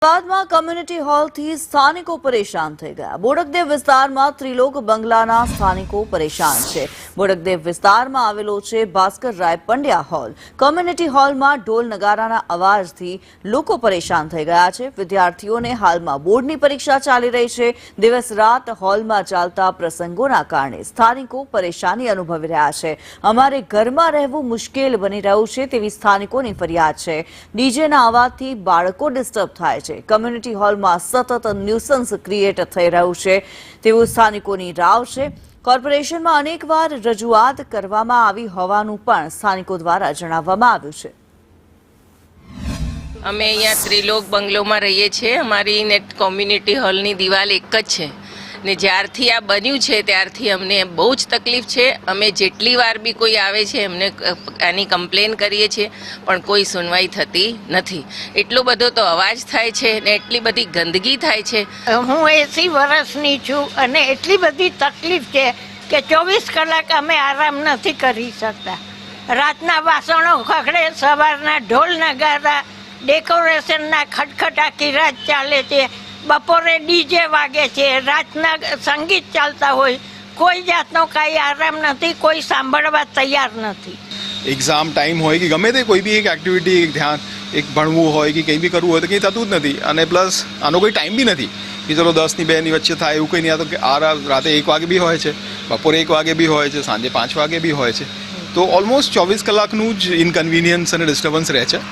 અમદાવાદમાં કમ્યુનિટી હોલથી સ્થાનિકો પરેશાન થઈ ગયા। બોડકદેવ વિસ્તારમાં ત્રિલોક બંગલાના સ્થાનિકો પરેશાન છે। બોડકદેવ વિસ્તારમાં આવેલો છે ભાસ્કર રાય પંડ્યા હોલ। કમ્યુનિટી હોલમાં ઢોલ નગારાના અવાજથી લોકો પરેશાન થઈ ગયા છે। વિદ્યાર્થીઓને હાલમાં બોર્ડની પરીક્ષા ચાલી રહી છે। દિવસ રાત હોલમાં ચાલતા પ્રસંગોના કારણે સ્થાનિકો પરેશાની અનુભવી રહ્યા છે। અમારે ઘરમાં રહેવું મુશ્કેલ બની રહ્યું છે તેવી સ્થાનિકોની ફરિયાદ છે। ડીજેના અવાજથી બાળકો ડિસ્ટર્બ થાય છે। કમ્યુનિટી હોલમાં સતત ન્યુસન્સ ક્રિએટ થઈ રહ્યું છે તેવું સ્થાનિકોની રાવ છે। કોર્પોરેશનમાં અનેકવાર રજૂઆત કરવામાં આવી હોવાનું પણ સ્થાનિકો દ્વારા જણાવવામાં આવ્યું છે। અમે અહીંયા ત્રિલોક બંગલોમાં રહીએ છીએ। અમારી નેટ કોમ્યુનિટી હોલની દિવાલ એક જ છે ને જ્યારથી આ બન્યું છે ત્યારથી અમને બહુ જ તકલીફ છે। અમે જેટલી વાર બી કોઈ આવે છે એમને આની કમ્પ્લેન કરીએ છીએ પણ કોઈ સુનવાઈ થતી નથી। એટલો બધો તો અવાજ થાય છે ને એટલી બધી ગંદકી થાય છે। હું 80 વર્ષની છું અને એટલી બધી તકલીફ છે કે 24 કલાક અમે આરામ નથી કરી શકતા। રાતના વાસણો ખખડે, સવારના ઢોલ નગારા, ડેકોરેશનના ખટખટ આખી રાત ચાલે છે। બપોરે ડીજે વાગે છે, રાતના સંગીત ચાલતા હોય, કોઈ જાતનો કાંઈ આરામ નથી, કોઈ સાંભળવા તૈયાર નથી। એક્ઝામ ટાઈમ હોય કે ગમે તે કોઈ બી એક એક્ટિવિટી ધ્યાન એક ભણવું હોય કે કંઈ બી કરવું હોય તો કંઈ થતું જ નથી। અને પ્લસ આનો કોઈ ટાઈમ બી નથી કે ચલો 10 ની 2 ની વચ્ચે થાય એવું કંઈ નહીં। આ તો આ રાતે 1 વાગે બી હોય છે, બપોરે 1 વાગે બી હોય છે, સાંજે 5 વાગે બી હોય છે। તો ઓલમોસ્ટ 24 કલાકનું જ ઇનકન્વિનિયન્સ અને ડિસ્ટર્બન્સ રહે છે।